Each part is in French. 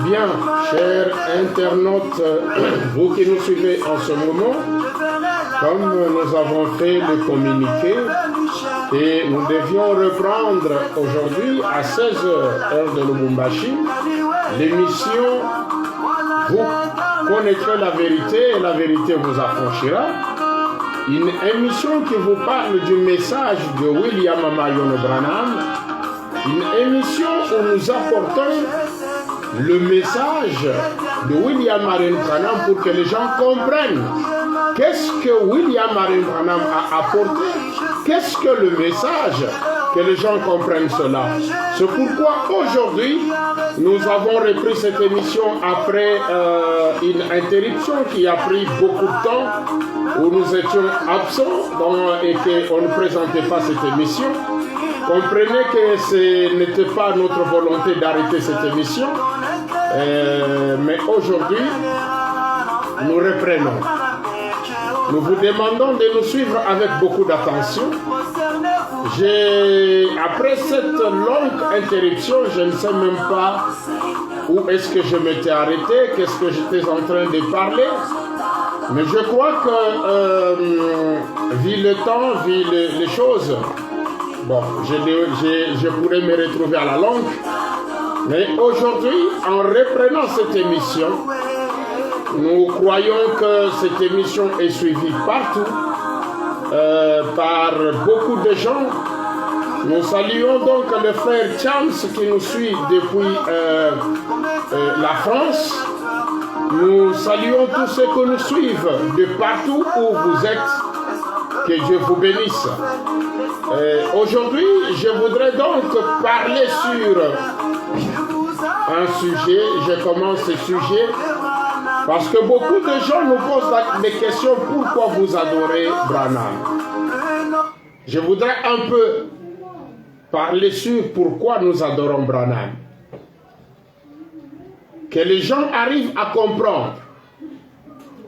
Bien, chers internautes, vous qui nous suivez en ce moment, comme nous avons fait le communiqué et nous devions reprendre aujourd'hui à 16h, heure de Lubumbashi, l'émission Vous connaîtrez la vérité et la vérité vous affranchira. Une émission qui vous parle du message de William Marion Branham, une émission où nous apportons le message de William Marion Branham pour que les gens comprennent qu'est-ce que William Marion Branham a apporté, qu'est-ce que le message, que les gens comprennent cela. C'est pourquoi aujourd'hui, nous avons repris cette émission après une interruption qui a pris beaucoup de temps, où nous étions absents et qu'on ne présentait pas cette émission. Comprenez que ce n'était pas notre volonté d'arrêter cette émission, mais aujourd'hui, nous reprenons. Nous vous demandons de nous suivre avec beaucoup d'attention. Après cette longue interruption, je ne sais même pas où est-ce que je m'étais arrêté, qu'est-ce que j'étais en train de parler. Mais je crois que, vu le temps, vu les choses, bon, je pourrais me retrouver à la longue. Mais aujourd'hui, en reprenant cette émission, nous croyons que cette émission est suivie partout, par beaucoup de gens. Nous saluons donc le frère Chams qui nous suit depuis la France. Nous saluons tous ceux qui nous suivent de partout où vous êtes. Que Dieu vous bénisse. Aujourd'hui, je voudrais donc parler sur un sujet. Je commence ce sujet parce que beaucoup de gens nous posent des questions. Pourquoi vous adorez Branham? Je voudrais un peu parler sur pourquoi nous adorons Branham. Que les gens arrivent à comprendre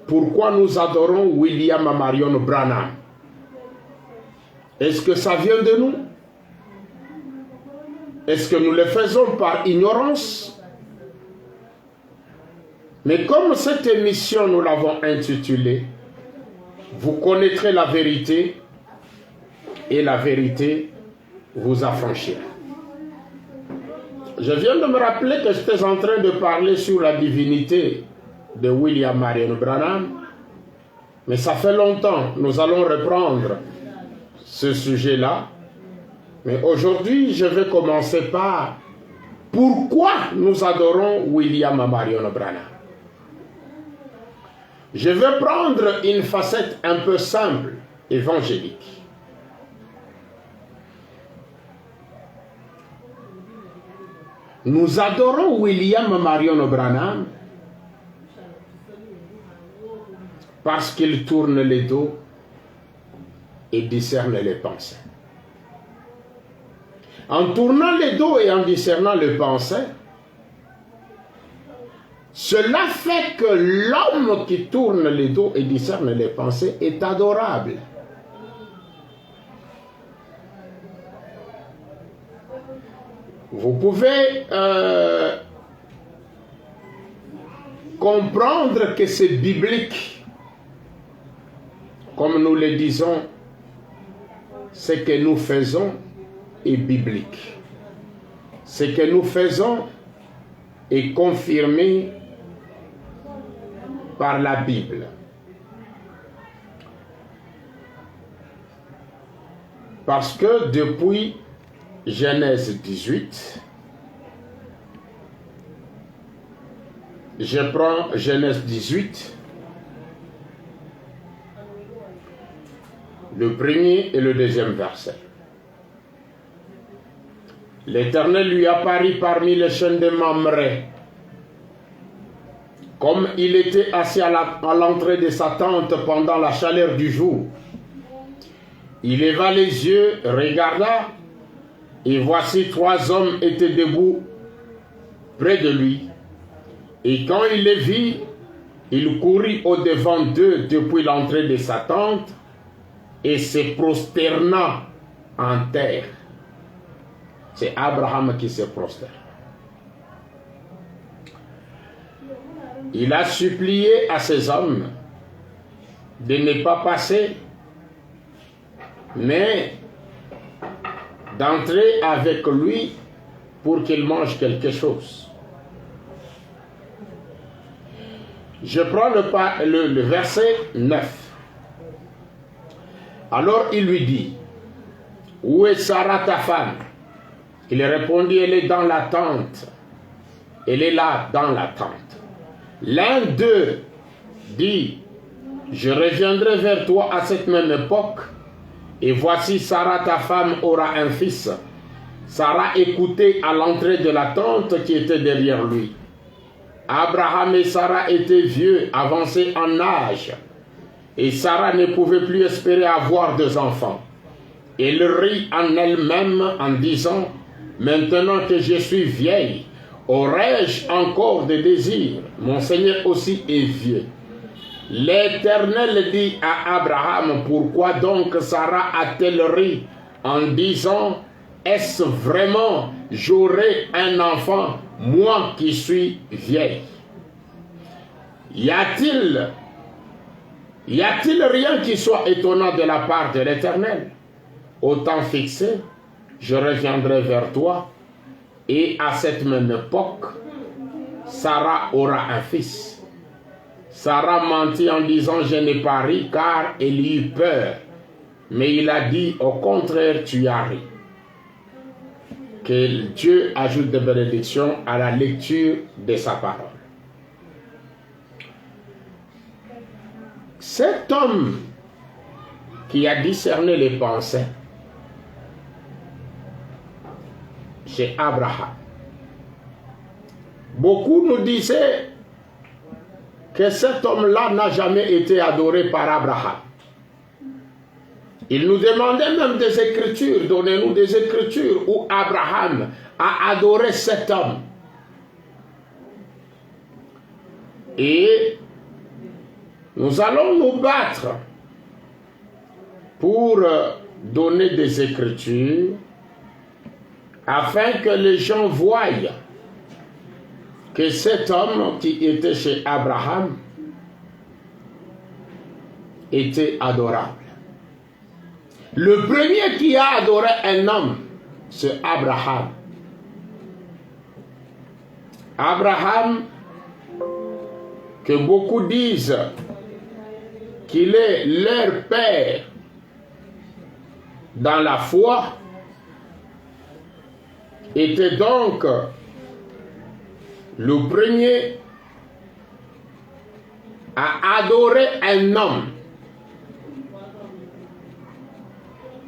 pourquoi nous adorons William Marion Branham. Est-ce que ça vient de nous? Est-ce que nous le faisons par ignorance? Mais comme cette émission, nous l'avons intitulée « Vous connaîtrez la vérité et la vérité vous affranchira ». Je viens de me rappeler que j'étais en train de parler sur la divinité de William Marion Branham, mais ça fait longtemps. Nous allons reprendre ce sujet-là. Mais aujourd'hui, je vais commencer par pourquoi nous adorons William Marion Branham. Je vais prendre une facette un peu simple, évangélique. Nous adorons William Marion Branham parce qu'il tourne les dos et discerne les pensées. En tournant les dos et en discernant les pensées, cela fait que l'homme qui tourne les dos et discerne les pensées est adorable. Vous pouvez comprendre que c'est biblique. Comme nous le disons, ce que nous faisons est biblique. ce que nous faisons est confirmé par la Bible. Parce que depuis Genèse 18, je prends Genèse 18, le premier et le deuxième verset. L'Éternel lui apparut parmi les chaînes de Mamré. Comme il était assis à l'entrée de sa tente pendant la chaleur du jour, il leva les yeux, regarda, et voici 3 hommes étaient debout près de lui. Et quand il les vit, il courut au-devant d'eux depuis l'entrée de sa tente et se prosterna en terre. C'est Abraham qui se prosterne. Il a supplié à ces hommes de ne pas passer, mais d'entrer avec lui pour qu'il mange quelque chose. Je prends le verset 9. Alors il lui dit, « Où est Sarah ta femme ?» Il répondit, « Elle est dans la tente. Elle est là dans la tente. » L'un d'eux dit, « Je reviendrai vers toi à cette même époque, et voici Sarah ta femme aura un fils. » Sarah écoutait à l'entrée de la tente qui était derrière lui. Abraham et Sarah étaient vieux, avancés en âge, et Sarah ne pouvait plus espérer avoir 2 enfants. Elle rit en elle-même en disant, « Maintenant que je suis vieille, aurais-je encore des désirs? Mon Seigneur aussi est vieux. » L'Éternel dit à Abraham, « Pourquoi donc Sarah a-t-elle ri en disant, « Est-ce vraiment j'aurai un enfant, moi qui suis vieille? » Y a-t-il rien qui soit étonnant de la part de l'Éternel? Au temps fixé, je reviendrai vers toi, et à cette même époque, Sarah aura un fils. Sarah mentit en disant, je n'ai pas ri, car elle eut peur. Mais il a dit, au contraire, tu as ri. Que Dieu ajoute des bénédictions à la lecture de sa parole. Cet homme qui a discerné les pensées chez Abraham, beaucoup nous disaient que cet homme-là n'a jamais été adoré par Abraham. Il nous demandait même des écritures, donnez-nous des écritures où Abraham a adoré cet homme. Et nous allons nous battre pour donner des écritures afin que les gens voient que cet homme qui était chez Abraham était adorable. Le premier qui a adoré un homme, c'est Abraham. Abraham, que beaucoup disent qu'il est leur père dans la foi, était donc le premier à adorer un homme.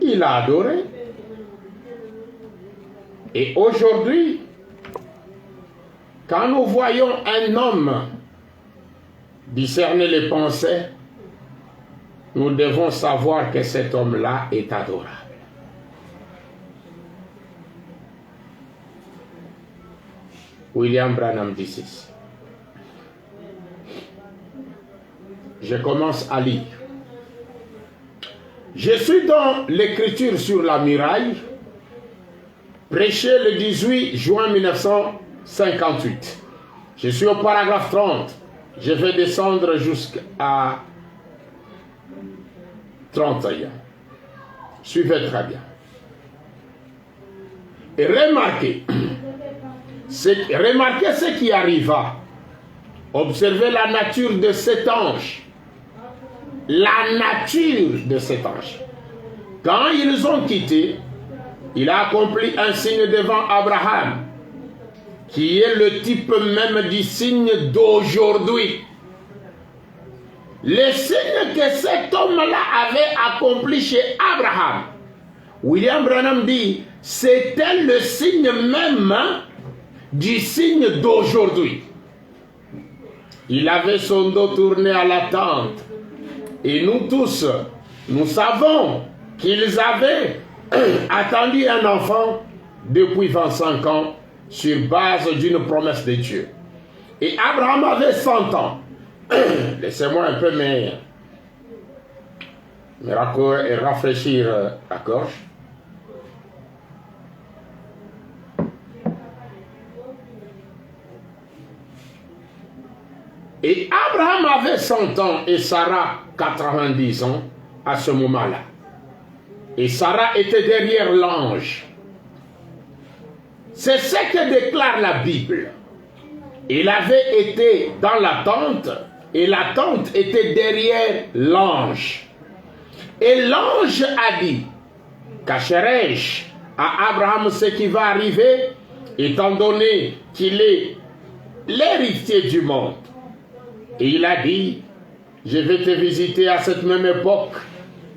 Il a adoré. Et aujourd'hui, quand nous voyons un homme discerner les pensées, nous devons savoir que cet homme-là est adorable. William Branham dit ceci. Je commence à lire. Je suis dans l'écriture sur la muraille, prêché le 18 juin 1958. Je suis au paragraphe 30. Je vais descendre jusqu'à 31. Suivez très bien. Et remarquez, Remarquez ce qui arriva. Observez la nature de cet ange. La nature de cet ange. Quand ils ont quitté, il a accompli un signe devant Abraham, qui est le type même du signe d'aujourd'hui. Le signe que cet homme-là avait accompli chez Abraham, William Branham dit, c'était le signe même du signe d'aujourd'hui. Il avait son dos tourné à la tente. Et nous tous, nous savons qu'ils avaient attendu un enfant depuis 25 ans sur base d'une promesse de Dieu. Et Abraham avait 100 ans. Laissez-moi un peu me rafraîchir la gorge. Et Abraham avait 100 ans et Sarah 90 ans à ce moment-là. Et Sarah était derrière l'ange. C'est ce que déclare la Bible. Il avait été dans la tente et la tente était derrière l'ange. Et l'ange a dit, cacherai-je à Abraham ce qui va arriver, étant donné qu'il est l'héritier du monde. Et il a dit, je vais te visiter à cette même époque,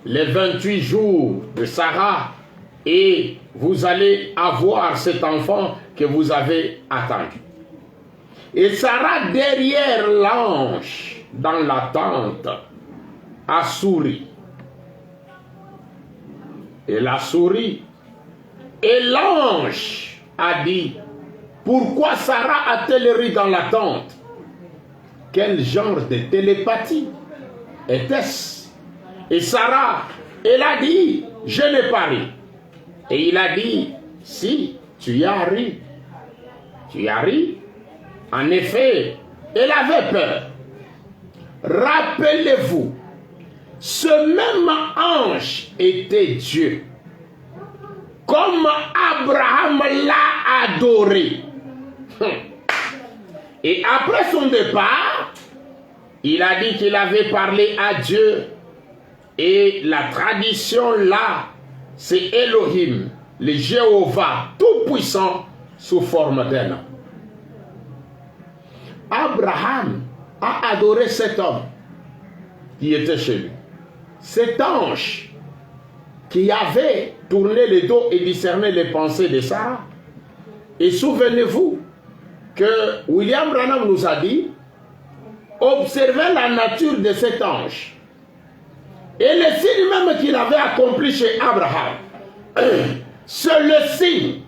les 28 jours de Sarah, et vous allez avoir cet enfant que vous avez attendu. Et Sarah, derrière l'ange, dans la tente, a souri. Elle a souri. Et l'ange a dit, pourquoi Sarah a-t-elle ri dans la tente? Quel genre de télépathie était-ce? Et Sarah, elle a dit, je n'ai pas ri. Et il a dit, si, tu as ri. Tu as ri. En effet, elle avait peur. Rappelez-vous, ce même ange était Dieu. Comme Abraham l'a adoré. Et après son départ, il a dit qu'il avait parlé à Dieu. Et la tradition là, c'est Elohim, le Jéhovah tout-puissant sous forme d'un homme. Abraham a adoré cet homme qui était chez lui. Cet ange qui avait tourné le dos et discerné les pensées de Sarah. Et souvenez-vous que William Branham nous a dit, observez la nature de cet ange. Et le signe même qu'il avait accompli chez Abraham, c'est le signe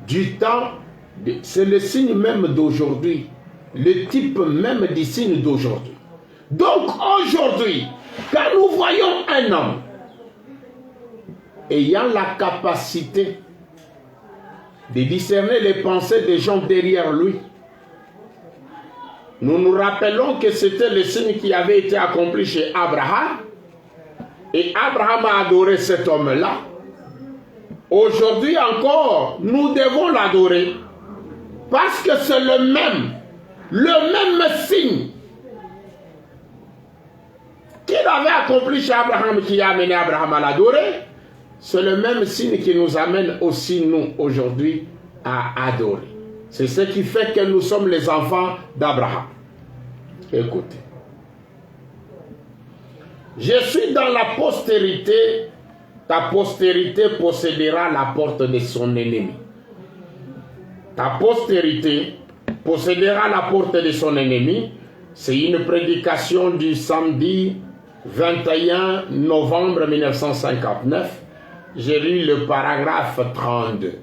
du temps, c'est le signe même d'aujourd'hui, le type même du signe d'aujourd'hui. Donc aujourd'hui, quand nous voyons un homme ayant la capacité de discerner les pensées des gens derrière lui, nous nous rappelons que c'était le signe qui avait été accompli chez Abraham. Et Abraham a adoré cet homme-là. Aujourd'hui encore, nous devons l'adorer. Parce que c'est le même signe qu'il avait accompli chez Abraham, qui a amené Abraham à l'adorer. C'est le même signe qui nous amène aussi, nous, aujourd'hui, à adorer. C'est ce qui fait que nous sommes les enfants d'Abraham. Écoutez. Je suis dans la postérité, ta postérité possédera la porte de son ennemi. Ta postérité possédera la porte de son ennemi. C'est une prédication du samedi 21 novembre 1959. J'ai lu le paragraphe 32.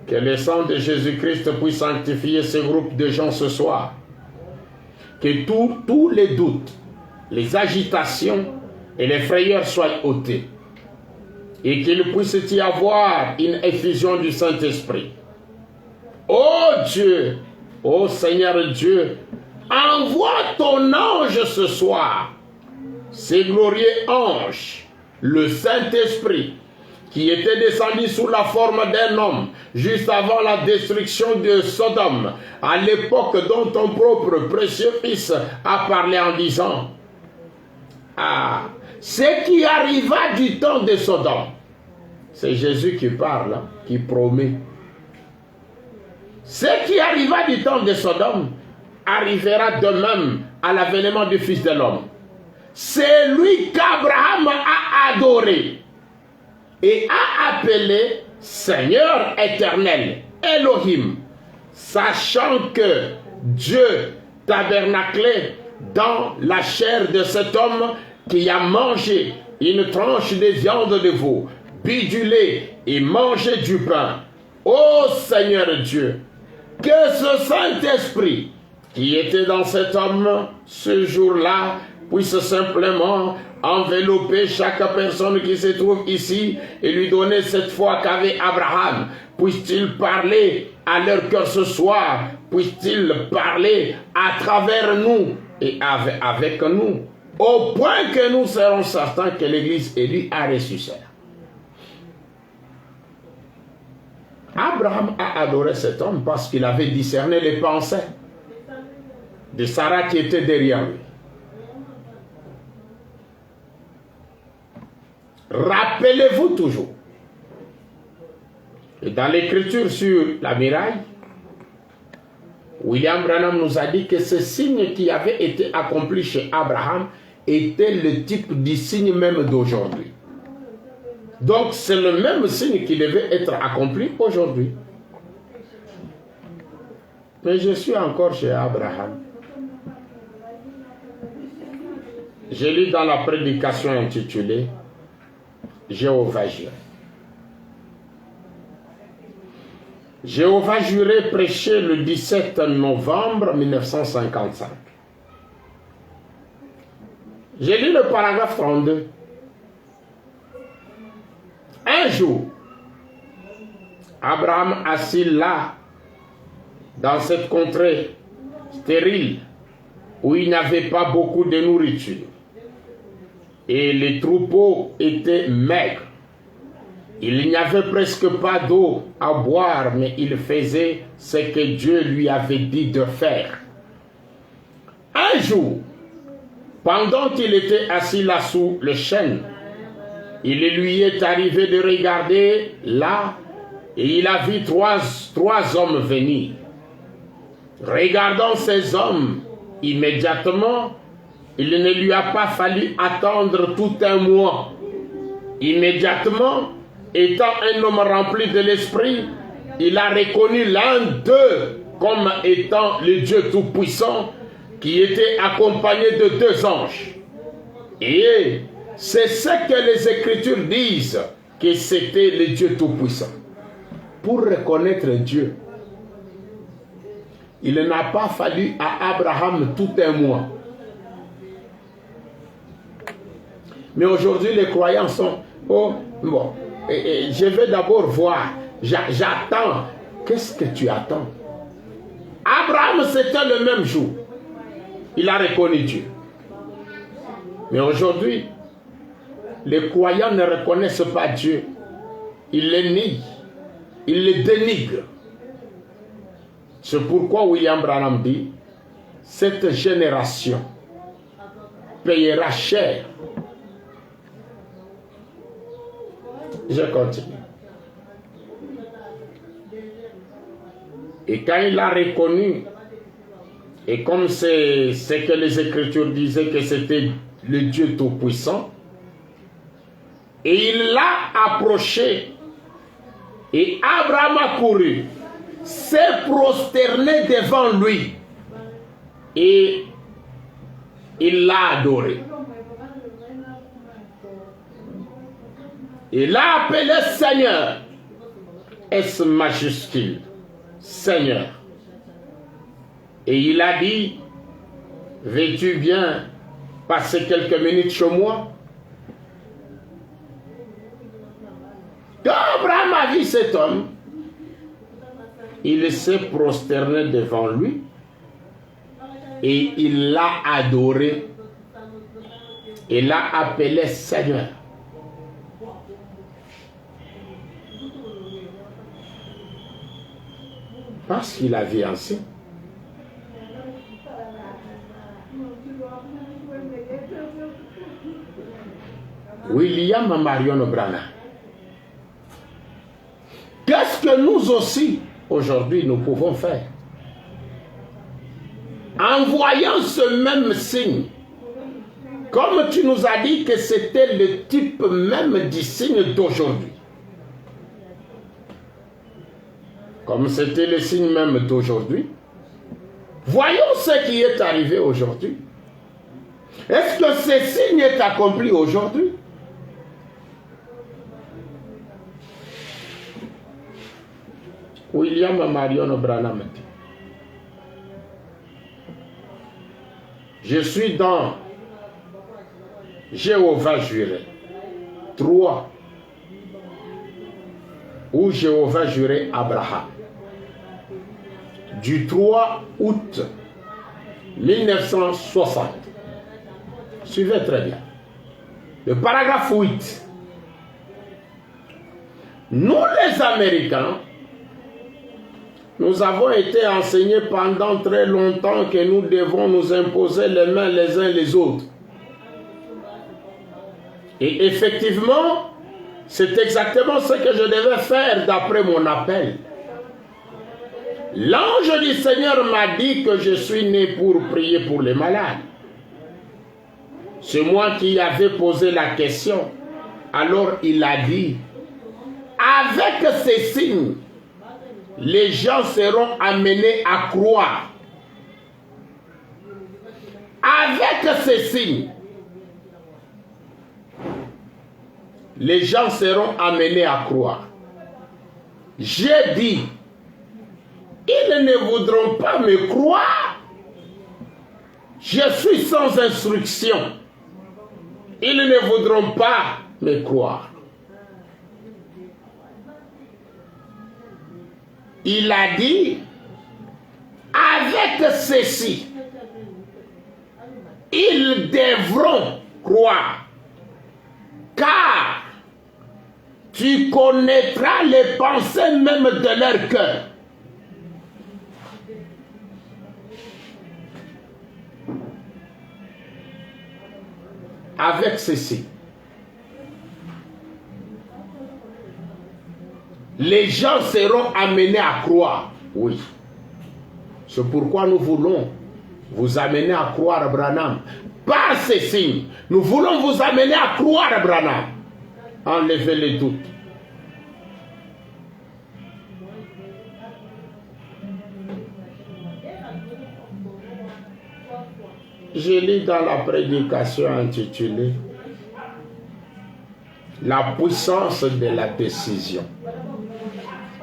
Que le sang de Jésus-Christ puisse sanctifier ce groupe de gens ce soir. Que tous les doutes, les agitations et les frayeurs soient ôtés. Et qu'il puisse y avoir une effusion du Saint-Esprit. Oh Dieu, oh Seigneur Dieu, envoie ton ange ce soir, ces glorieux anges, le Saint-Esprit, qui était descendu sous la forme d'un homme, juste avant la destruction de Sodome, à l'époque dont ton propre précieux Fils a parlé en disant, ah, ce qui arriva du temps de Sodome, c'est Jésus qui parle, qui promet. Ce qui arriva du temps de Sodome arrivera de même à l'avènement du Fils de l'homme. C'est lui qu'Abraham a adoré et a appelé Seigneur éternel, Elohim, sachant que Dieu tabernaclait dans la chair de cet homme qui a mangé une tranche de viande de veau, bu du lait et mangé du pain. Ô Seigneur Dieu, que ce Saint-Esprit qui était dans cet homme ce jour-là puisse simplement envelopper chaque personne qui se trouve ici et lui donner cette foi qu'avait Abraham. Puisse-t-il parler à leur cœur ce soir, puisse-t-il parler à travers nous et avec nous, au point que nous serons certains que l'Église élue a ressuscité. Abraham a adoré cet homme parce qu'il avait discerné les pensées de Sarah qui était derrière lui. Rappelez-vous toujours, et dans l'écriture sur la muraille, William Branham nous a dit que ce signe qui avait été accompli chez Abraham était le type du signe même d'aujourd'hui. Donc c'est le même signe qui devait être accompli aujourd'hui. Mais je suis encore chez Abraham. J'ai lu dans la prédication intitulée Jéhovah juré. Jéhovah juré prêché le 17 novembre 1955. J'ai lu le paragraphe 32. Un jour, Abraham assis là, dans cette contrée stérile, où il n'y avait pas beaucoup de nourriture, et les troupeaux étaient maigres. Il n'y avait presque pas d'eau à boire, mais il faisait ce que Dieu lui avait dit de faire. Un jour, pendant qu'il était assis là sous le chêne, il lui est arrivé de regarder là, et il a vu trois hommes venir. Regardant ces hommes, immédiatement, il ne lui a pas fallu attendre tout un mois. Immédiatement, étant un homme rempli de l'esprit, il a reconnu l'un d'eux comme étant le Dieu Tout-Puissant qui était accompagné de deux anges. Et c'est ce que les Écritures disent, que c'était le Dieu Tout-Puissant. Pour reconnaître Dieu, il n'a pas fallu à Abraham tout un mois. Mais aujourd'hui, les croyants sont, oh, bon, je vais d'abord voir, j'attends. Qu'est-ce que tu attends? Abraham, c'était le même jour. Il a reconnu Dieu. Mais aujourd'hui, les croyants ne reconnaissent pas Dieu. Ils le nient. Ils le dénigrent. C'est pourquoi William Branham dit, cette génération payera cher. Je continue. Et quand il a reconnu, et comme c'est ce que les Écritures disaient que c'était le Dieu Tout-Puissant, et il l'a approché, et Abraham a couru, s'est prosterné devant lui, et il l'a adoré. Il l'a appelé Seigneur, S majuscule, Seigneur. Et il a dit, veux-tu bien passer quelques minutes chez moi? Quand Abraham a vu cet homme, il s'est prosterné devant lui et il l'a adoré et l'a appelé Seigneur. Parce qu'il a vu ainsi. William Marion Branham. Qu'est-ce que nous aussi, aujourd'hui, nous pouvons faire? En voyant ce même signe, comme tu nous as dit que c'était le type même du signe d'aujourd'hui. Comme c'était le signe même d'aujourd'hui, voyons ce qui est arrivé aujourd'hui. Est-ce que ce signe est accompli aujourd'hui? William Marion Branham dit, je suis dans Jéhovah juré 3, où Jéhovah juré Abraham, du 3 août 1960. Suivez très bien. Le paragraphe 8. Nous les Américains, nous avons été enseignés pendant très longtemps que nous devons nous imposer les mains les uns les autres. Et effectivement, c'est exactement ce que je devais faire d'après mon appel. L'ange du Seigneur m'a dit que je suis né pour prier pour les malades. C'est moi qui avais posé la question. Alors il a dit, avec ces signes, les gens seront amenés à croire. Avec ces signes, les gens seront amenés à croire. J'ai dit, ils ne voudront pas me croire. Je suis sans instruction. Ils ne voudront pas me croire. Il a dit, avec ceci, ils devront croire, car tu connaîtras les pensées même de leur cœur. Avec ceci, les gens seront amenés à croire. Oui. C'est pourquoi nous voulons vous amener à croire, Branham. Par ces signes, nous voulons vous amener à croire, Branham. Enlevez les doutes. Je lis dans la prédication intitulée La puissance de la décision.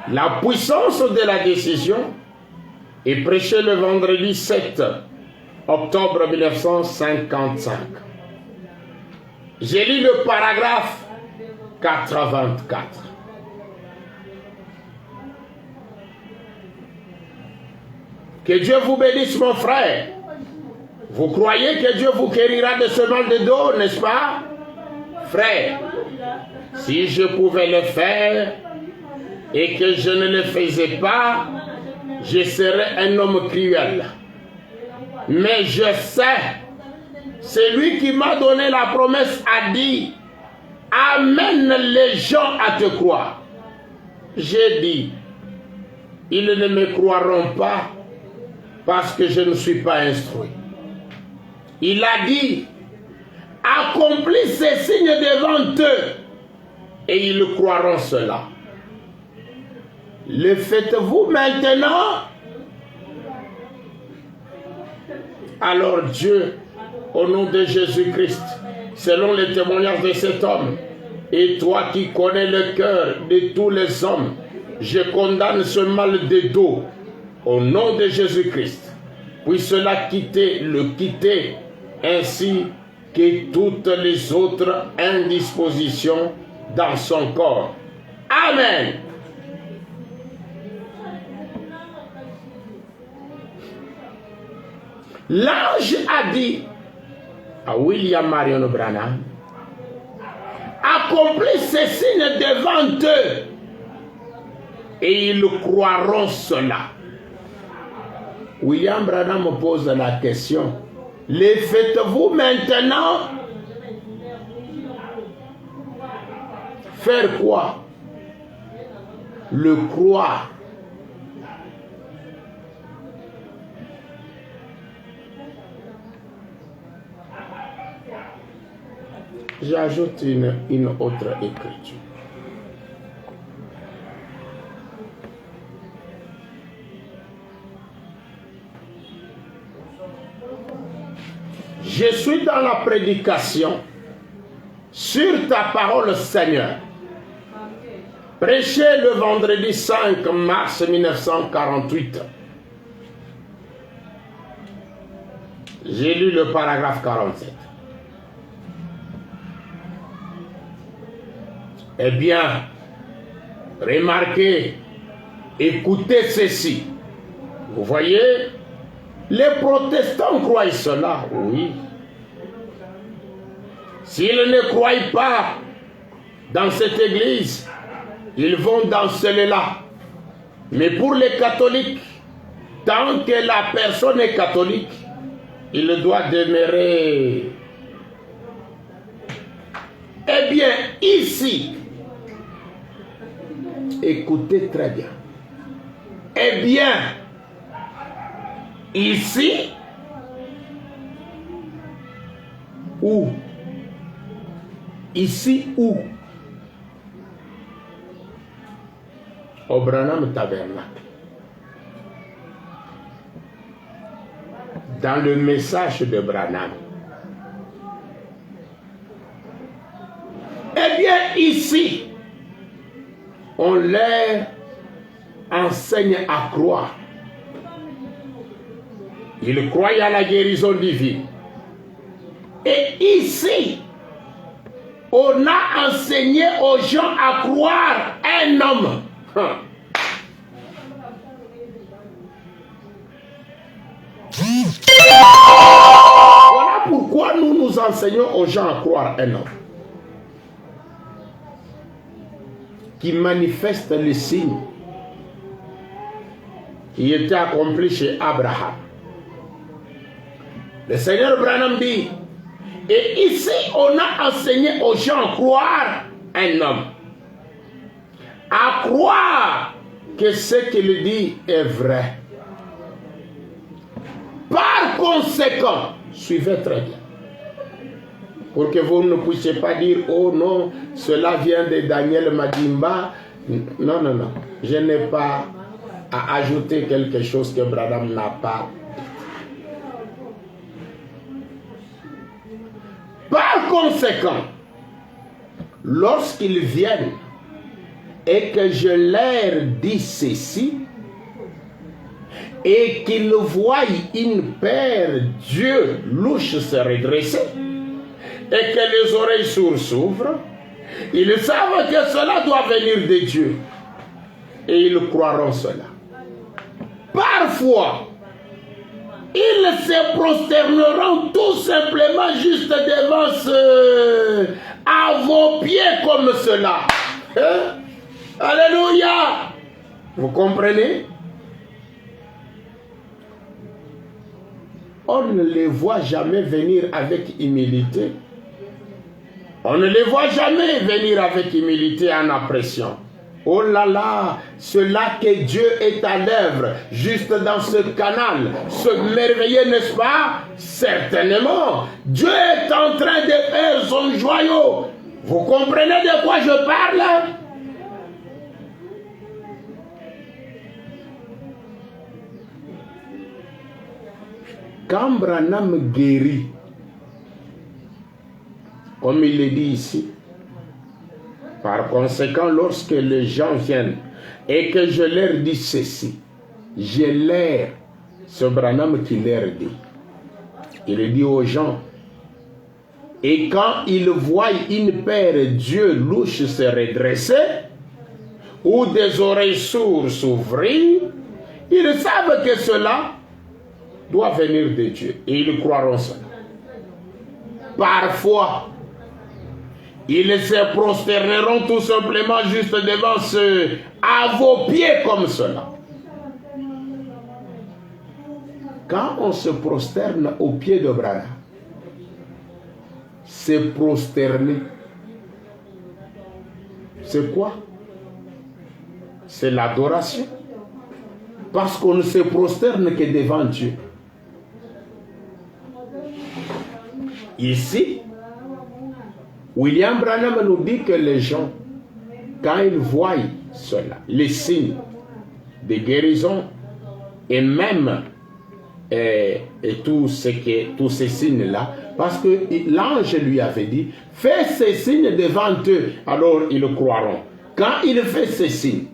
La puissance de la décision est prêchée le vendredi 7 octobre 1955. J'ai lu le paragraphe 84. Que Dieu vous bénisse, mon frère. Vous croyez que Dieu vous guérira de ce mal de dos, n'est-ce pas? Frère, si je pouvais le faire et que je ne le faisais pas, je serais un homme cruel. Mais je sais, celui qui m'a donné la promesse a dit, amène les gens à te croire. J'ai dit, ils ne me croiront pas parce que je ne suis pas instruit. Il a dit, accomplis ces signes devant eux et ils croiront cela. Le faites-vous maintenant? Alors Dieu, au nom de Jésus-Christ, selon le témoignage de cet homme, et toi qui connais le cœur de tous les hommes, je condamne ce mal de dos, au nom de Jésus-Christ. Puisse-la le quitter, ainsi que toutes les autres indispositions dans son corps. Amen. L'ange a dit à William Marion Branham, accomplis ces signes devant eux et ils croiront cela. William Branham me pose la question. Les faites-vous maintenant? Faire quoi? Le croire. J'ajoute une autre écriture. Je suis dans la prédication sur ta parole, Seigneur. Prêché le vendredi 5 mars 1948. J'ai lu le paragraphe 47. Eh bien, remarquez, écoutez ceci. Vous voyez, les protestants croient cela, oui. S'ils ne croient pas dans cette église, ils vont dans celle-là. Mais pour les catholiques, tant que la personne est catholique, il doit demeurer. Eh bien, ici, écoutez très bien. Eh bien, ici, où? Ici où? Au Branham Tabernacle. Dans le message de Branham. Eh bien, ici, on leur enseigne à croire. Ils croient à la guérison divine. Et ici, on a enseigné aux gens à croire un homme. Voilà pourquoi nous enseignons aux gens à croire un homme qui manifeste les signes qui étaient accomplis chez Abraham. Le Seigneur Branham dit, et ici on a enseigné aux gens à croire un homme, à croire que ce qu'il dit est vrai. Par conséquent, suivez très bien, pour que vous ne puissiez pas dire, oh non, cela vient de Daniel Madimba. Non, non, non, je n'ai pas à ajouter quelque chose que Branham n'a pas. Par conséquent, lorsqu'ils viennent et que je leur dis ceci, et qu'ils voient une paire d'yeux louches se redresser, et que les oreilles sourdes s'ouvrent, ils savent que cela doit venir de Dieu, et ils croiront cela. Parfois, ils se prosterneront tout simplement juste devant à vos pieds comme cela. Hein? Alléluia! Vous comprenez? On ne les voit jamais venir avec humilité. On ne les voit jamais venir avec humilité en oppression. Oh là là, cela que Dieu est à l'œuvre, juste dans ce canal, ce merveilleux, n'est-ce pas? Certainement, Dieu est en train de faire son joyau. Vous comprenez de quoi je parle? Quand Branham guérit, comme il le dit ici, par conséquent, lorsque les gens viennent et que je leur dis ceci, je leur, ce Branham qui leur dit, il dit aux gens, et quand ils voient une paire d'yeux louches se redresser, ou des oreilles sourdes s'ouvrir, ils savent que cela doit venir de Dieu, et ils croiront cela. Parfois, ils se prosterneront tout simplement juste devant à vos pieds comme cela. quand on se prosterne au pied de Branham, c'est prosterner. C'est quoi? C'est l'adoration. Parce qu'on ne se prosterne que devant Dieu. Ici, William Branham nous dit que les gens, quand ils voient cela, les signes de guérison et même tous ces signes-là, parce que l'ange lui avait dit, fais ces signes devant eux, alors ils le croiront. Quand il fait ces signes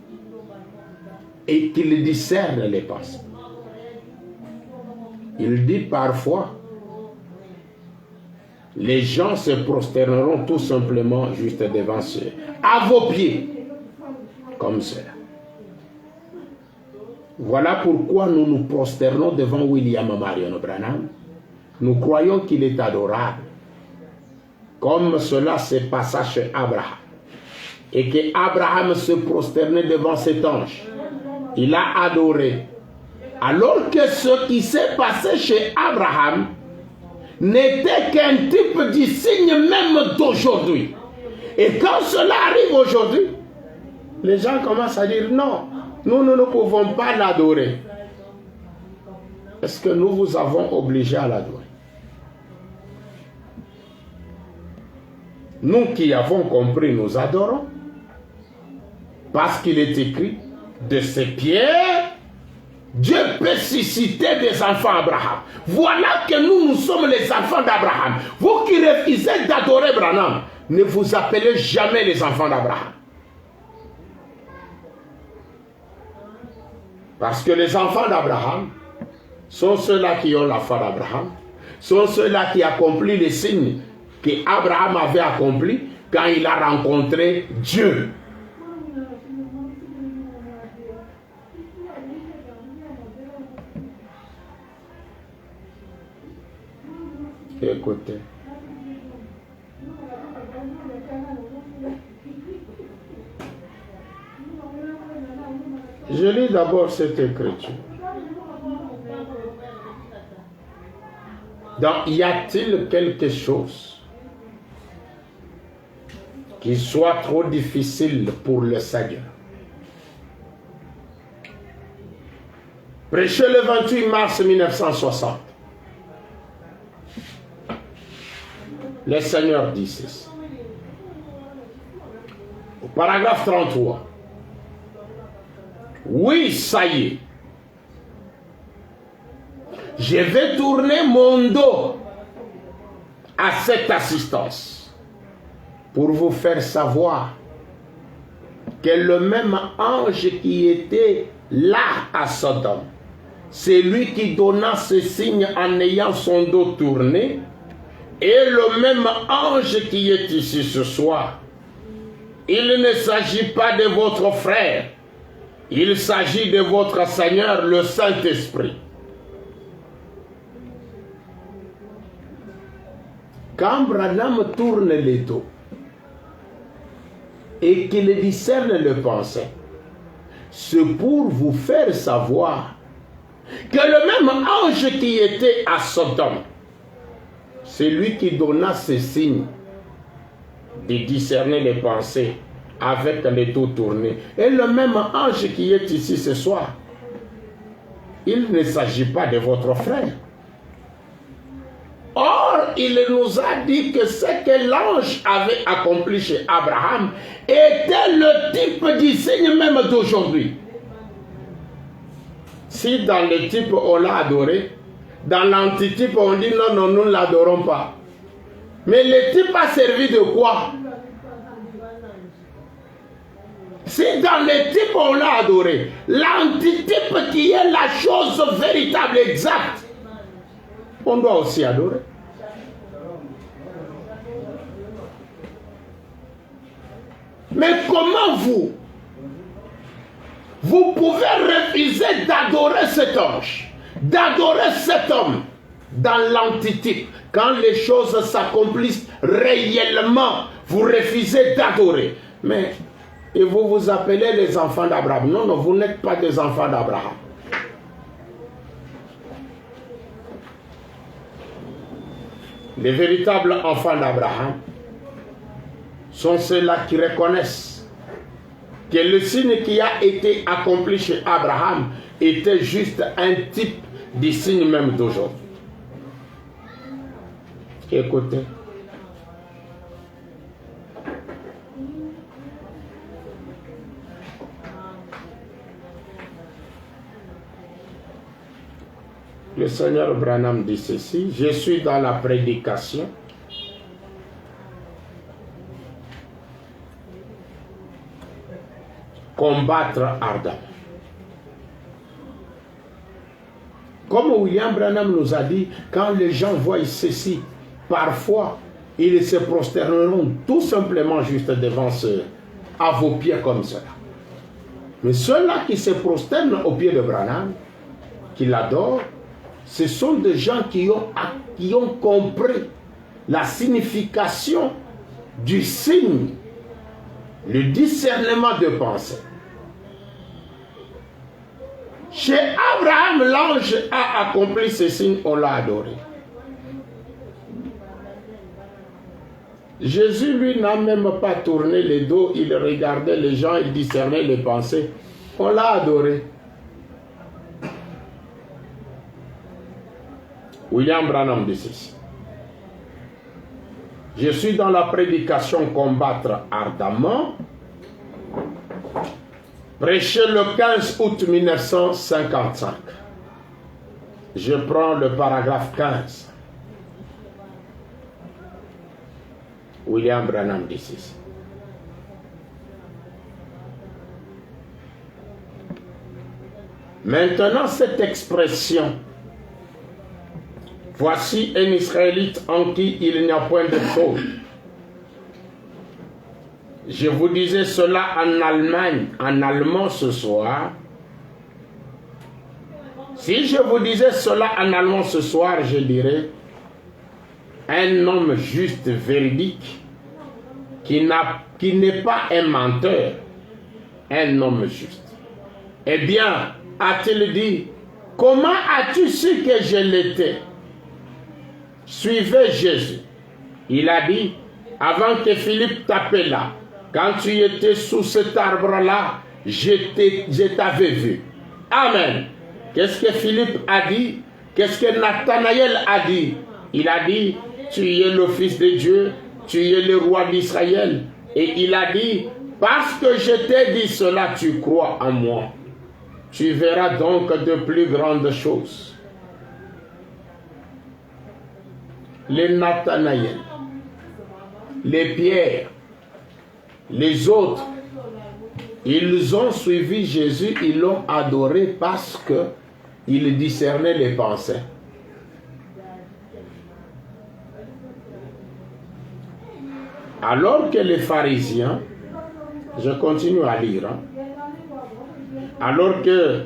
et qu'il discerne les pensées, il dit parfois, les gens se prosterneront tout simplement juste devant eux, à vos pieds, comme cela. Voilà pourquoi nous nous prosternons devant William Marion Branham. Nous croyons qu'il est adorable, comme cela s'est passé chez Abraham. Et que Abraham se prosternait devant cet ange. Il a adoré. Alors que ce qui s'est passé chez Abraham n'était qu'un type de signe même d'aujourd'hui. Et quand cela arrive aujourd'hui, les gens commencent à dire non, nous ne pouvons pas l'adorer. Est-ce que nous vous avons obligé à l'adorer? Nous qui avons compris, nous adorons. Parce qu'il est écrit, de ces pierres, Dieu peut susciter des enfants d'Abraham. Voilà que nous sommes les enfants d'Abraham. Vous qui refusez d'adorer Branham, ne vous appelez jamais les enfants d'Abraham. Parce que les enfants d'Abraham sont ceux-là qui ont la foi d'Abraham, sont ceux-là qui accomplissent les signes qu'Abraham avait accomplis quand il a rencontré Dieu. Écoutez. Je lis d'abord cette écriture. Y a-t-il quelque chose qui soit trop difficile pour le Seigneur? Prêché le 28 mars 1960. Le Seigneur dit ceci. Au paragraphe 33. Oui, ça y est. Je vais tourner mon dos à cette assistance pour vous faire savoir que le même ange qui était là à Sodome, c'est lui qui donna ce signe en ayant son dos tourné, et le même ange qui est ici ce soir. Il ne s'agit pas de votre frère, il s'agit de votre Seigneur, le Saint-Esprit. Quand Branham tourne les dos et qu'il discerne le pensée, c'est pour vous faire savoir que le même ange qui était à Sodome, c'est lui qui donna ce signe de discerner les pensées avec les dos tournés. Et le même ange qui est ici ce soir, il ne s'agit pas de votre frère. Or, il nous a dit que ce que l'ange avait accompli chez Abraham était le type du signe même d'aujourd'hui. Si dans le type on l'a adoré, dans l'antitype on dit non, non, nous ne l'adorons pas. Mais le type a servi de quoi? Si dans le type on l'a adoré, l'antitype qui est la chose véritable, exacte, on doit aussi adorer. Mais comment vous pouvez refuser d'adorer cet ange, d'adorer cet homme dans l'antitype, quand les choses s'accomplissent réellement, vous refusez d'adorer. Mais et vous vous appelez les enfants d'Abraham. Non, non, vous n'êtes pas des enfants d'Abraham. Les véritables enfants d'Abraham sont ceux-là qui reconnaissent que le signe qui a été accompli chez Abraham était juste un type du signe même d'aujourd'hui. Écoutez. Le Seigneur Branham dit ceci: je suis dans la prédication combattre ardemment. Comme William Branham nous a dit, quand les gens voient ceci, parfois ils se prosterneront tout simplement juste devant à vos pieds comme cela. Mais ceux-là qui se prosternent aux pieds de Branham, qui l'adorent, ce sont des gens qui ont compris la signification du signe, le discernement de pensée. Chez Abraham, l'ange a accompli ce signe, on l'a adoré. Jésus, lui, n'a même pas tourné le dos, il regardait les gens, il discernait les pensées. On l'a adoré. William Branham dit ceci: je suis dans la prédication combattre ardemment, prêché le 15 août 1955. Je prends le paragraphe 15. William Branham dit ceci: maintenant cette expression, voici un Israélite en qui il n'y a point de faute. Je vous disais cela en Allemagne, en allemand ce soir. Si je vous disais cela en allemand ce soir, je dirais un homme juste, véridique, qui n'est pas un menteur, un homme juste. Eh bien, a-t-il dit, comment as-tu su que je l'étais? Suivez Jésus. Il a dit, avant que Philippe t'appela, quand tu étais sous cet arbre-là, je t'avais vu. Amen. Qu'est-ce que Philippe a dit? Qu'est-ce que Nathanaël a dit? Il a dit, tu es le Fils de Dieu, tu es le roi d'Israël. Et il a dit, parce que je t'ai dit cela, tu crois en moi. Tu verras donc de plus grandes choses. Les Nathanaël, les Pierre, les autres, ils ont suivi Jésus, ils l'ont adoré parce qu'ils discernaient les pensées. Alors que les pharisiens, je continue à lire, alors que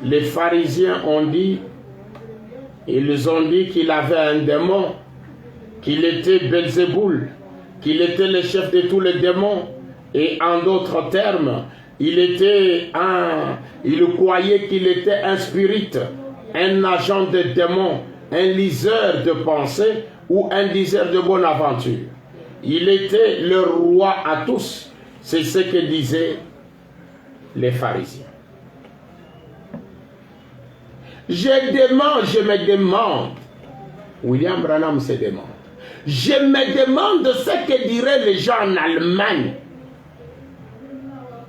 les pharisiens ont dit, ils ont dit qu'il avait un démon, qu'il était Belzéboul, qu'il était le chef de tous les démons, et en d'autres termes, il croyait qu'il était un spirit, un agent de démon, un liseur de pensée ou un diseur de bonne aventure. Il était le roi à tous. C'est ce que disaient les pharisiens. Je me demande, William Branham se demande, je me demande ce que diraient les gens en Allemagne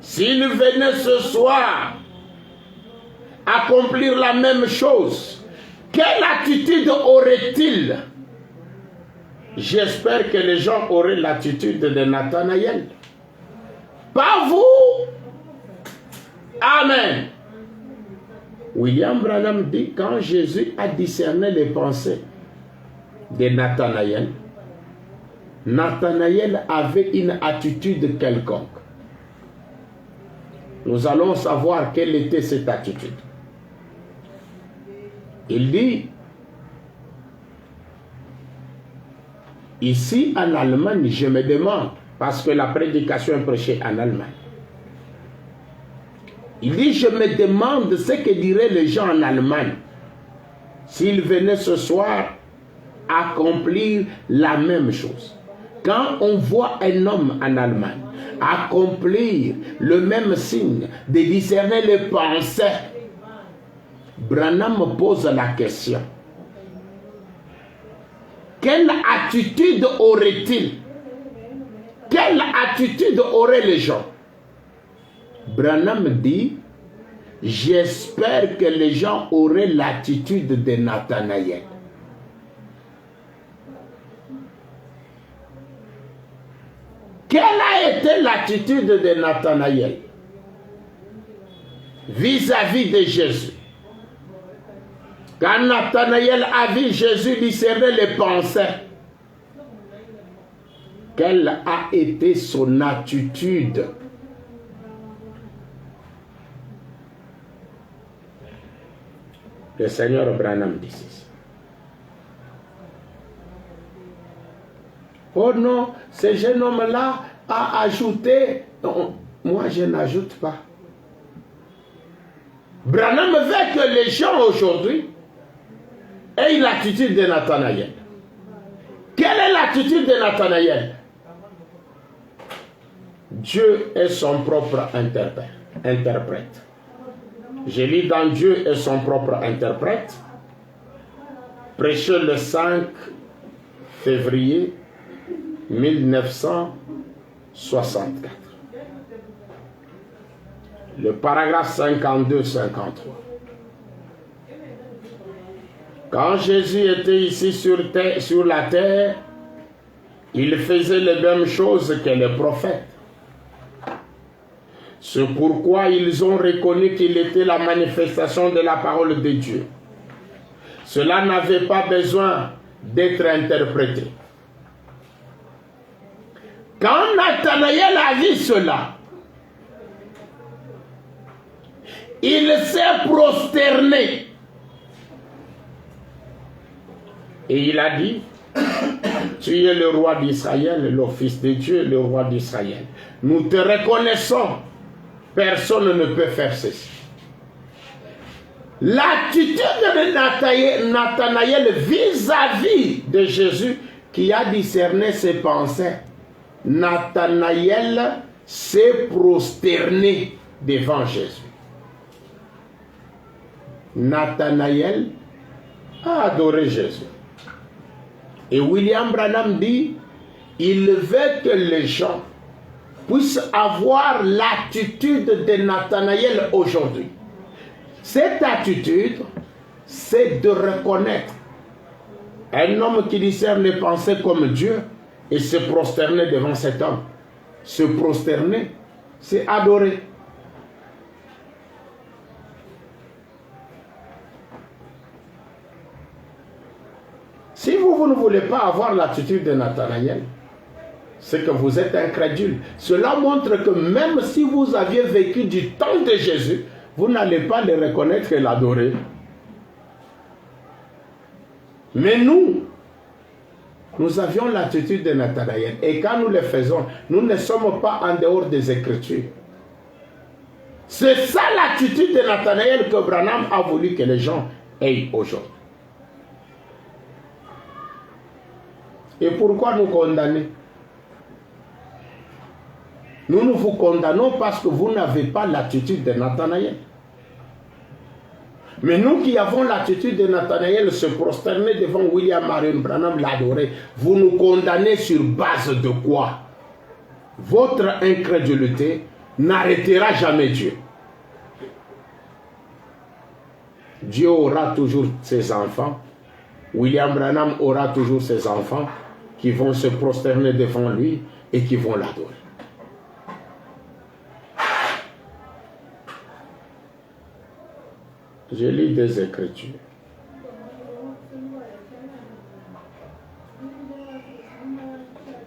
s'ils venaient ce soir accomplir la même chose. Quelle attitude auraient-ils? J'espère que les gens auraient l'attitude de Nathanaël. Pas vous. Amen. William Branham dit, quand Jésus a discerné les pensées de Nathanaël, Nathanaël avait une attitude quelconque. Nous allons savoir quelle était cette attitude. Il dit, ici en Allemagne, je me demande, parce que la prédication est prêchée en Allemagne. Il dit, je me demande ce que diraient les gens en Allemagne s'ils venaient ce soir accomplir la même chose. Quand on voit un homme en Allemagne accomplir le même signe de discerner les pensées, Branham pose la question: quelle attitude aurait-il? Quelle attitude auraient les gens? Branham dit: j'espère que les gens auraient l'attitude de Nathanaël. Quelle a été l'attitude de Nathanaël vis-à-vis de Jésus? Quand Nathanaël a vu Jésus discerner les pensées, quelle a été son attitude? Le Seigneur Branham dit ceci: oh non, ce jeune homme-là a ajouté. Non, moi je n'ajoute pas. Branham veut que les gens aujourd'hui aient l'attitude de Nathanaël. Quelle est l'attitude de Nathanaël? Dieu est son propre interprète. Je lis dans Dieu est son propre interprète, prêché le 5 février 1964. Le paragraphe 52-53. Quand Jésus était ici sur la terre, il faisait les mêmes choses que les prophètes. C'est pourquoi ils ont reconnu qu'il était la manifestation de la parole de Dieu. Cela n'avait pas besoin d'être interprété. Quand Nathanaël a vu cela, il s'est prosterné. Et il a dit: tu es le roi d'Israël, le fils de Dieu, le roi d'Israël. Nous te reconnaissons. Personne ne peut faire ceci. L'attitude de Nathanaël vis-à-vis de Jésus qui a discerné ses pensées, Nathanaël s'est prosterné devant Jésus. Nathanaël a adoré Jésus. Et William Branham dit: il veut que les gens puissent avoir l'attitude de Nathanaël aujourd'hui. Cette attitude, c'est de reconnaître un homme qui discerne les pensées comme Dieu et se prosterner devant cet homme. Se prosterner, c'est adorer. Si vous ne voulez pas avoir l'attitude de Nathanaël, c'est que vous êtes incrédule. Cela montre que même si vous aviez vécu du temps de Jésus, vous n'allez pas le reconnaître et l'adorer. Mais nous avions l'attitude de Nathanaël. Et quand nous le faisons, nous ne sommes pas en dehors des Écritures. C'est ça l'attitude de Nathanaël que Branham a voulu que les gens aient aujourd'hui. Et pourquoi nous condamner? Nous vous condamnons parce que vous n'avez pas l'attitude de Nathanaël. Mais nous qui avons l'attitude de Nathanaël, se prosterner devant William Marion Branham, l'adorer, vous nous condamnez sur base de quoi? Votre incrédulité n'arrêtera jamais Dieu. Dieu aura toujours ses enfants. William Branham aura toujours ses enfants qui vont se prosterner devant lui et qui vont l'adorer. Je lis des Écritures.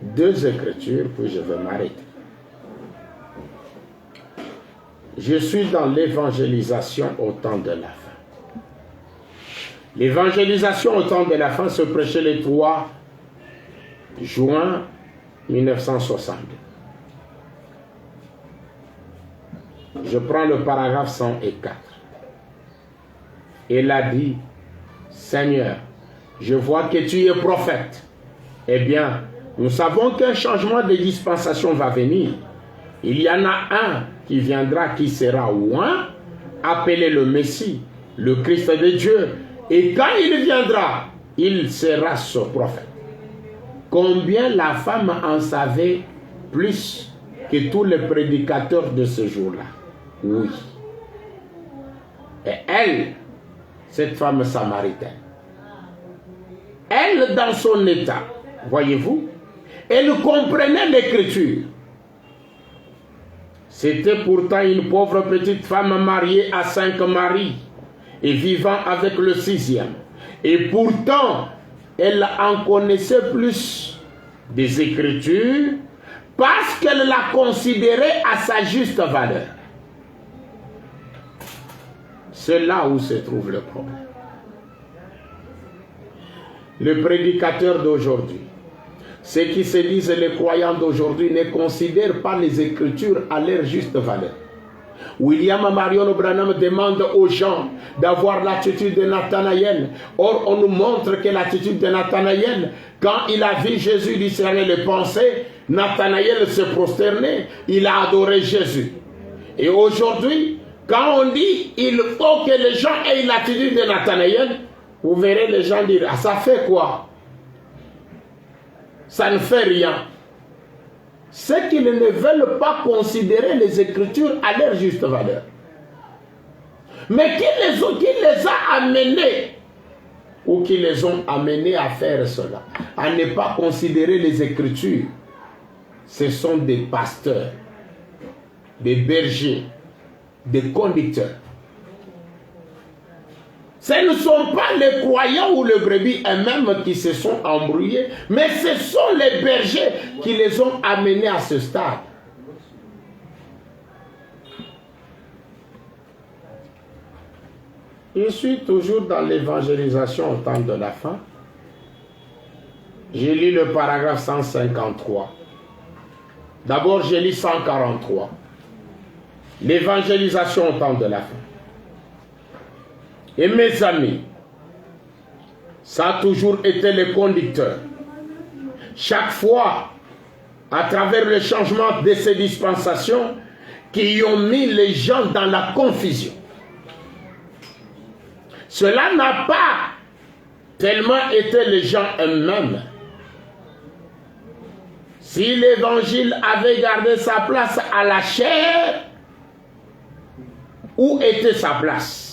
Deux Écritures, puis je vais m'arrêter. Je suis dans l'évangélisation au temps de la fin. L'évangélisation au temps de la fin se prêchait le 3 juin 1962. Je prends le paragraphe 104. Il a dit: Seigneur, je vois que tu es prophète. Eh bien, nous savons qu'un changement de dispensation va venir. Il y en a un qui viendra, qui sera oint, appelé le Messie, le Christ de Dieu. Et quand il viendra, il sera ce prophète. Combien la femme en savait plus que tous les prédicateurs de ce jour-là? Oui. Et elle, cette femme samaritaine, elle, dans son état, voyez-vous, elle comprenait l'écriture. C'était pourtant une pauvre petite femme mariée à 5 maris et vivant avec le 6e. Et pourtant, elle en connaissait plus des Écritures parce qu'elle l'a considérait à sa juste valeur. C'est là où se trouve le problème. Le prédicateur d'aujourd'hui, ceux qui se disent les croyants d'aujourd'hui, ne considèrent pas les Écritures à leur juste valeur. William Marion Branham demande aux gens d'avoir l'attitude de Nathanaël. Or, on nous montre que l'attitude de Nathanaël, quand il a vu Jésus discerner les pensées, Nathanaël se prosternait, il a adoré Jésus. Et aujourd'hui, quand on dit il faut que les gens aient l'attitude de Nathanaël, vous verrez les gens dire, ah, ça fait quoi? Ça ne fait rien. C'est qu'ils ne veulent pas considérer les Écritures à leur juste valeur. Mais qui les a amenés, ou qui les ont amenés à faire cela, à ne pas considérer les Écritures? Ce sont des pasteurs, des bergers, des conducteurs. Ce ne sont pas les croyants ou les brebis eux-mêmes qui se sont embrouillés, mais ce sont les bergers qui les ont amenés à ce stade. Je suis toujours dans l'évangélisation au temps de la fin. J'ai lu le paragraphe 153. D'abord, j'ai lu 143. L'évangélisation au temps de la fin. Et mes amis, ça a toujours été le conducteur. Chaque fois, à travers le changement de ces dispensations, qui ont mis les gens dans la confusion. Cela n'a pas tellement été les gens eux-mêmes. Si l'évangile avait gardé sa place à la chair, où était sa place?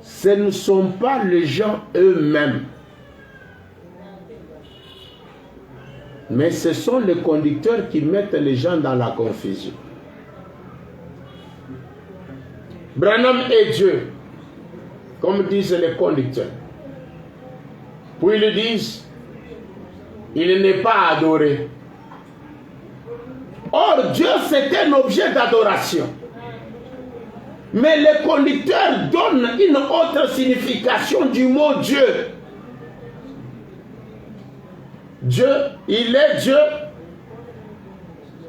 Ce ne sont pas les gens eux-mêmes, mais ce sont les conducteurs qui mettent les gens dans la confusion. Branham est Dieu, comme disent les conducteurs. Puis ils disent, il n'est pas adoré. Or, Dieu, c'est un objet d'adoration. Mais les conducteurs donnent une autre signification du mot Dieu. Dieu, il est Dieu,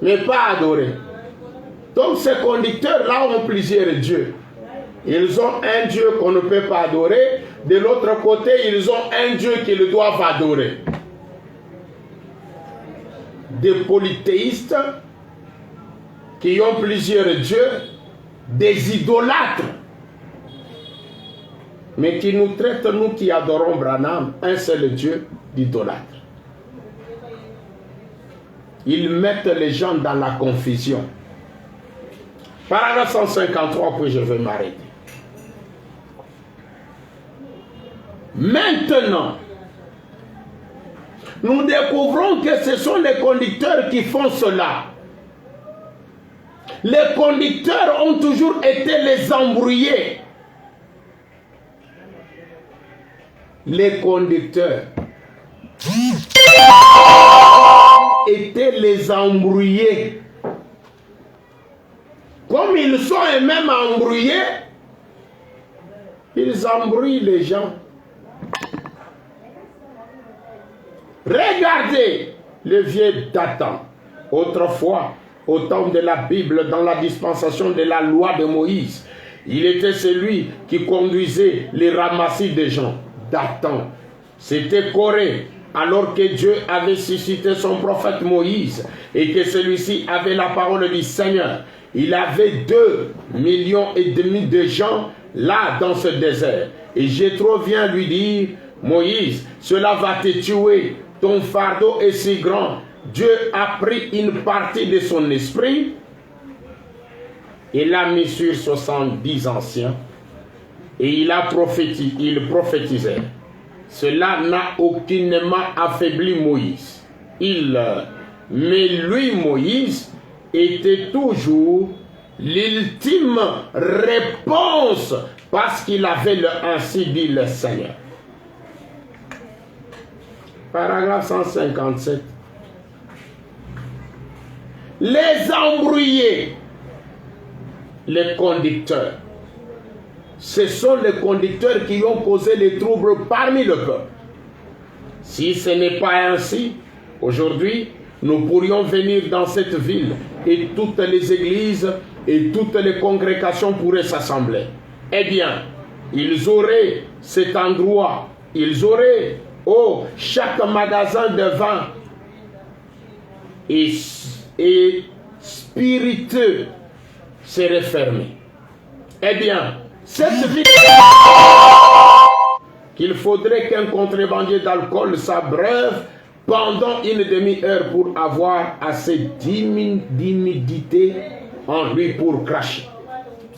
mais pas adoré. Donc ces conducteurs-là ont plusieurs dieux. Ils ont un Dieu qu'on ne peut pas adorer. De l'autre côté, ils ont un Dieu qu'ils doivent adorer. Des polythéistes qui ont plusieurs dieux, des idolâtres, mais qui nous traitent, nous qui adorons Branham, un seul Dieu, d'idolâtre. Ils mettent les gens dans la confusion. Paragraphe 153, puis je vais m'arrêter. Maintenant, nous découvrons que ce sont les conducteurs qui font cela. Les conducteurs ont toujours été les embrouillés. Les conducteurs étaient les embrouillés. Comme ils sont eux-mêmes embrouillés, ils embrouillent les gens. Regardez le vieux datant. Autrefois, au temps de la Bible, dans la dispensation de la loi de Moïse, Il était celui qui conduisait les ramassis des gens. Dathan. C'était Corée. Alors que Dieu avait suscité son prophète Moïse et que celui-ci avait la parole du Seigneur. Il avait 2,5 millions de gens là dans ce désert. Et Jéthro vient lui dire, Moïse, cela va te tuer. Ton fardeau est si grand. Dieu a pris une partie de son esprit et l'a mis sur 70 anciens. Et il prophétisait. Cela n'a aucunement affaibli Moïse. Mais lui, Moïse, était toujours l'ultime réponse parce qu'il avait ainsi dit le Seigneur. Paragraphe 157. Les embrouillés, les conducteurs. Ce sont les conducteurs qui ont causé les troubles parmi le peuple. Si ce n'est pas ainsi, aujourd'hui, nous pourrions venir dans cette ville et toutes les églises et toutes les congrégations pourraient s'assembler. Eh bien, ils auraient cet endroit, ils auraient, chaque magasin de vin et spiritueux serait fermé. Eh bien, cette ville qu'il faudrait qu'un contrebandier d'alcool s'abreuve pendant une demi-heure pour avoir assez d'humidité en lui pour cracher.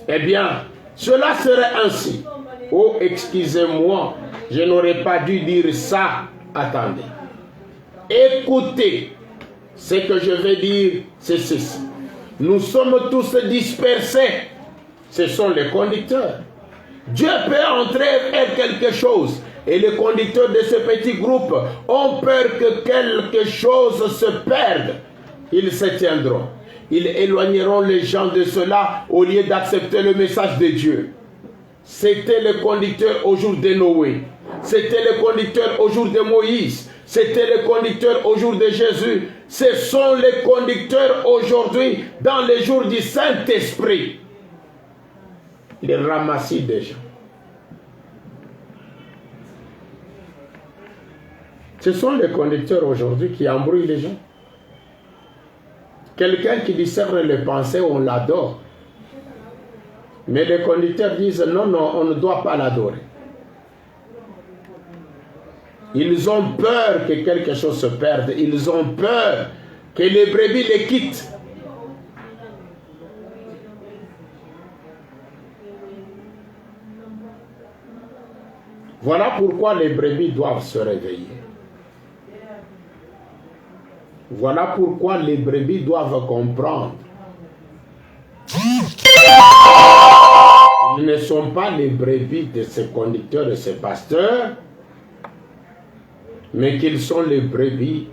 Eh bien, cela serait ainsi. Oh, excusez-moi, je n'aurais pas dû dire ça. Attendez. Écoutez, ce que je vais dire, c'est ceci. Nous sommes tous dispersés. Ce sont les conducteurs. Dieu peut entrer faire quelque chose. Et les conducteurs de ce petit groupe ont peur que quelque chose se perde. Ils se tiendront. Ils éloigneront les gens de cela au lieu d'accepter le message de Dieu. C'était les conducteurs au jour de Noé. C'était les conducteurs au jour de Moïse. C'était les conducteurs au jour de Jésus. Ce sont les conducteurs aujourd'hui dans les jours du Saint-Esprit. Les ramassis des gens. Ce sont les conducteurs aujourd'hui qui embrouillent les gens. Quelqu'un qui discerne les pensées, on l'adore. Mais les conducteurs disent non, non, on ne doit pas l'adorer. Ils ont peur que quelque chose se perde. Ils ont peur que les brebis les quittent. Voilà pourquoi les brebis doivent se réveiller. Voilà pourquoi les brebis doivent comprendre. Ils ne sont pas les brebis de ces conducteurs et ces pasteurs, mais qu'ils sont les brebis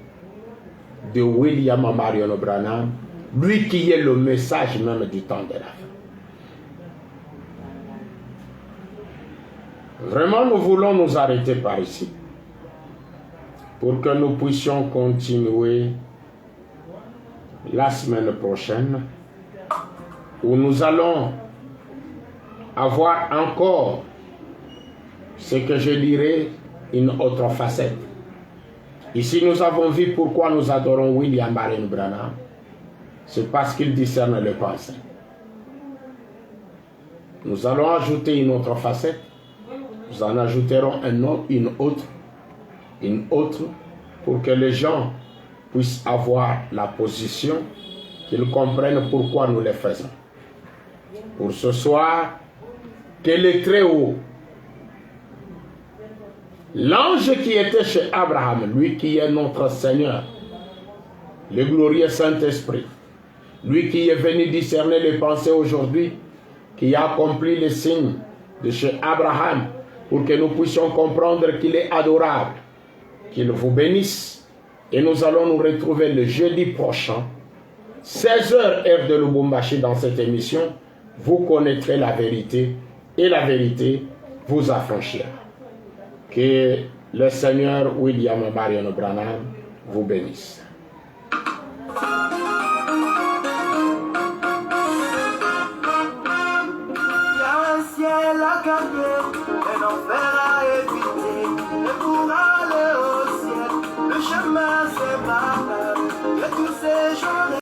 de William Marion Branham, lui qui est le message même du temps de la fin. Vraiment, nous voulons nous arrêter par ici pour que nous puissions continuer la semaine prochaine où nous allons avoir encore ce que je dirais une autre facette. Ici, nous avons vu pourquoi nous adorons William Marion Branham. C'est parce qu'il discerne les pensées. Nous allons ajouter une autre facette. Nous en ajouterons une autre, pour que les gens puissent avoir la position, qu'ils comprennent pourquoi nous les faisons. Pour ce soir, que le Très-Haut, l'ange qui était chez Abraham, lui qui est notre Seigneur, le glorieux Saint-Esprit, lui qui est venu discerner les pensées aujourd'hui, qui a accompli les signes de chez Abraham, pour que nous puissions comprendre qu'il est adorable, qu'il vous bénisse. Et nous allons nous retrouver le jeudi prochain, 16h heure de Lubumbashi dans cette émission. Vous connaîtrez la vérité et la vérité vous affranchira. Que le Seigneur William Marion Branham vous bénisse. gagner, un enfer à éviter. Et pour aller au ciel, le chemin c'est pas grave. Et tous ces jours